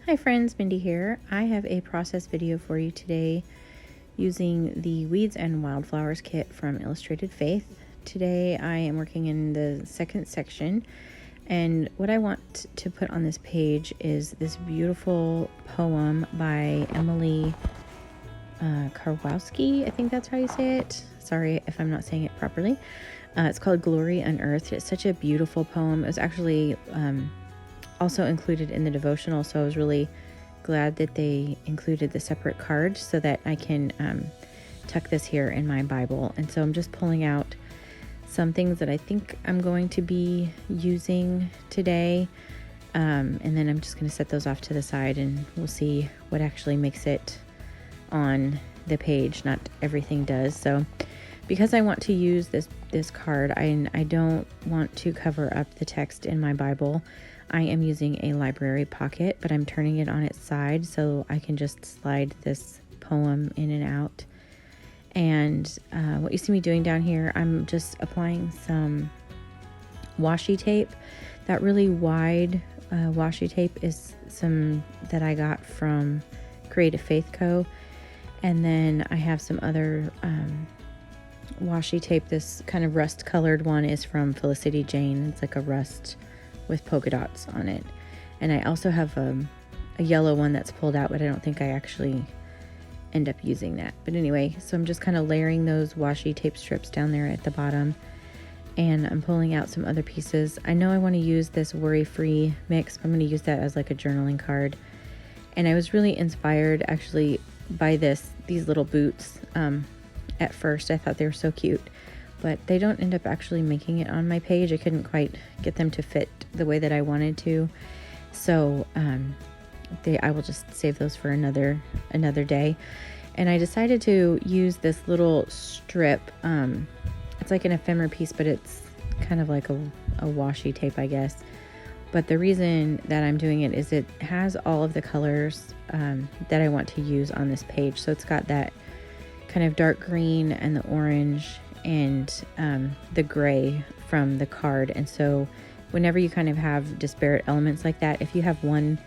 Hi friends, Mindy here. I have a process video for you today using the Weeds and Wildflowers kit from Illustrated Faith. Today I am working in the second section, and what I want to put on this page is this beautiful poem by Emily Karwowski. I think that's how you say it. Sorry if I'm not saying it properly. It's called Glory Unearthed. It's such a beautiful poem. It was actually also included in the devotional, so I was really glad that they included the separate card so that I can tuck this here in my Bible. And so I'm just pulling out some things that I think I'm going to be using today, and then I'm just going to set those off to the side and we'll see what actually makes it on the page. Not everything does. So because I want to use this card, I don't want to cover up the text in my Bible. I am using a library pocket, but I'm turning it on its side so I can just slide this poem in and out. And what you see me doing down here, I'm just applying some washi tape. That really wide washi tape is some that I got from Creative Faith Co. And then I have some other washi tape. This kind of rust colored one is from Felicity Jane. It's like a rust with polka dots on it. And I also have a yellow one that's pulled out, but I don't think I actually end up using that. But anyway, so I'm just kind of layering those washi tape strips down there at the bottom, and I'm pulling out some other pieces. I know I want to use this worry-free mix, but I'm going to use that as like a journaling card. And I was really inspired actually by these little boots. At first I thought they were so cute, but they don't end up actually making it on my page. I couldn't quite get them to fit the way that I wanted to. So I will just save those for another day. And I decided to use this little strip. It's like an ephemera piece, but it's kind of like a washi tape, I guess. But the reason that I'm doing it is it has all of the colors that I want to use on this page. So it's got that kind of dark green and the orange and the gray from the card. And so whenever you kind of have disparate elements like that, if you have one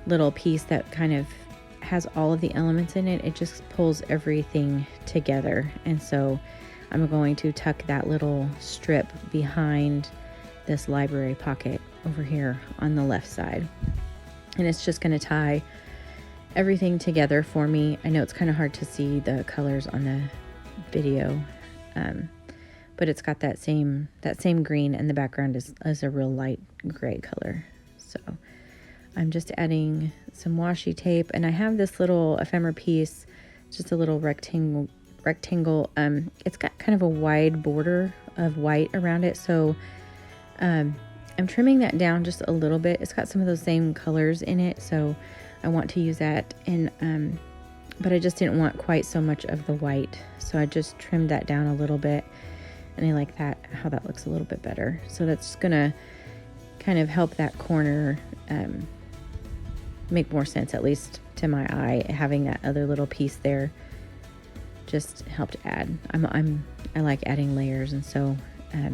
little piece that kind of has all of the elements in it, it just pulls everything together. And so I'm going to tuck that little strip behind this library pocket over here on the left side. And it's just going to tie everything together for me. I know it's kind of hard to see the colors on the video, but it's got that same green, and the background is a real light gray color. So I'm just adding some washi tape, and I have this little ephemera piece, just a little rectangle. It's got kind of a wide border of white around it, so I'm trimming that down just a little bit. It's got some of those same colors in it, so I want to use that, and but I just didn't want quite so much of the white, so I just trimmed that down a little bit, and I like that, how that looks a little bit better. So that's gonna kind of help that corner make more sense, at least to my eye. Having that other little piece there just helped add. I like adding layers, and so I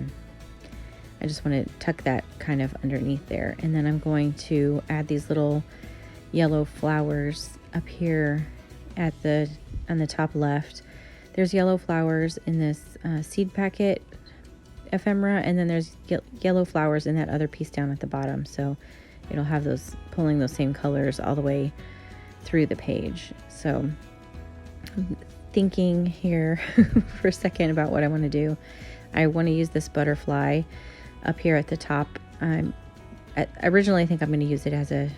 just want to tuck that kind of underneath there. And then I'm going to add these little yellow flowers up here on the top left. There's yellow flowers in this seed packet ephemera, and then there's yellow flowers in that other piece down at the bottom. So it'll have those, pulling those same colors all the way through the page. So I'm thinking here for a second about what I want to do. I want to use this butterfly up here at the top. Originally I think I'm going to use it as a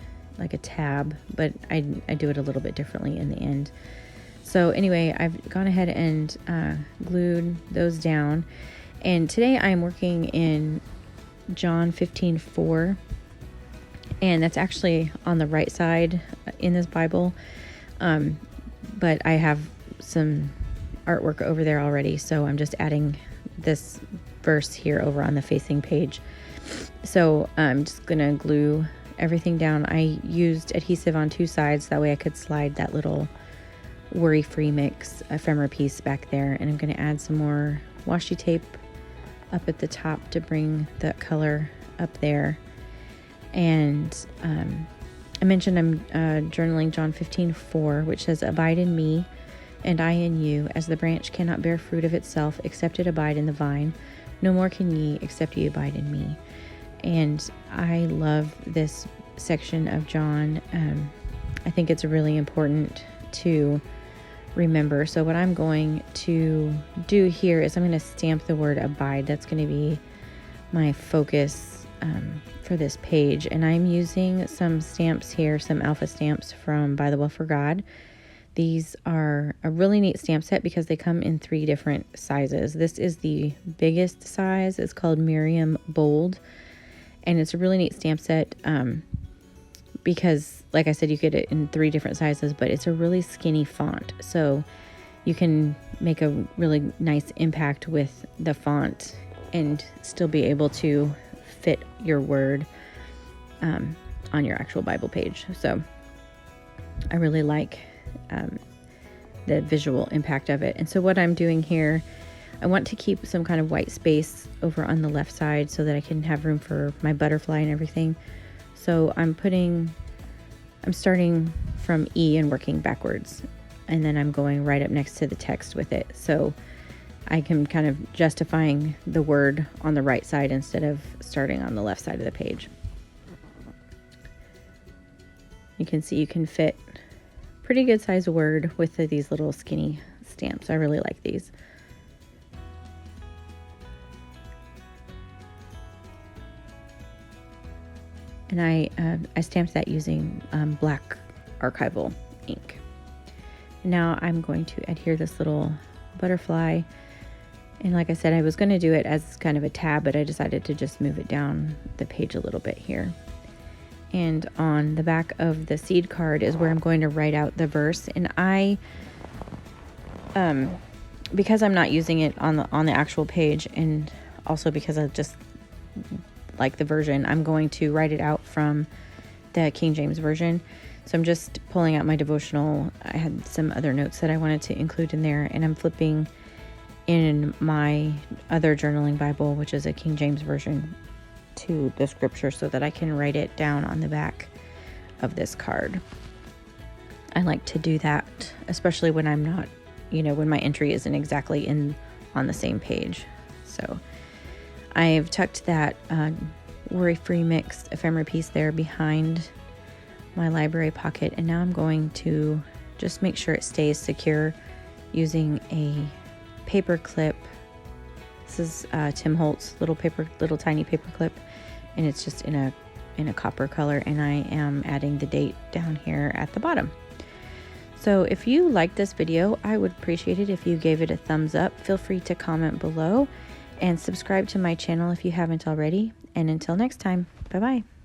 tab, but I do it a little bit differently in the end. So anyway, I've gone ahead and glued those down, and today I'm working in John 15:4, and that's actually on the right side in this Bible, but I have some artwork over there already, so I'm just adding this verse here over on the facing page. So I'm just gonna glue everything down. I used adhesive on two sides, that way I could slide that little worry-free mix ephemera piece back there. And I'm going to add some more washi tape up at the top to bring the color up there. And I mentioned I'm journaling John 15:4, which says, "Abide in me, and I in you, as the branch cannot bear fruit of itself, except it abide in the vine. No more can ye, except ye abide in me." And I love this section of John. I think it's really important to remember. So what I'm going to do here is I'm going to stamp the word abide. That's going to be my focus for this page. And I'm using some stamps here, some alpha stamps from By the Well for God. These are a really neat stamp set because they come in 3 different sizes. This is the biggest size. It's called Miriam Bold. And it's a really neat stamp set because, like I said, you get it in 3 different sizes, but it's a really skinny font. So you can make a really nice impact with the font and still be able to fit your word on your actual Bible page. So I really like the visual impact of it. And so what I'm doing here, I want to keep some kind of white space over on the left side so that I can have room for my butterfly and everything. So I'm starting from E and working backwards, and then I'm going right up next to the text with it. So I can kind of justifying the word on the right side instead of starting on the left side of the page. You can see you can fit pretty good size word with these little skinny stamps. I really like these. And I stamped that using black archival ink. Now I'm going to adhere this little butterfly. And like I said, I was going to do it as kind of a tab, but I decided to just move it down the page a little bit here. And on the back of the seed card is where I'm going to write out the verse. And I, because I'm not using it on the actual page, and also because I just like the version, I'm going to write it out from the King James Version. So I'm just pulling out my devotional. I had some other notes that I wanted to include in there, and I'm flipping in my other journaling Bible, which is a King James Version, to the scripture so that I can write it down on the back of this card. I like to do that, especially when I'm not, when my entry isn't exactly on the same page. So I've tucked that worry-free mix ephemera piece there behind my library pocket, and now I'm going to just make sure it stays secure using a paper clip. This is Tim Holtz little tiny paper clip, and it's just in a copper color, and I am adding the date down here at the bottom. So if you liked this video, I would appreciate it if you gave it a thumbs up. Feel free to comment below and subscribe to my channel if you haven't already. And until next time, bye-bye.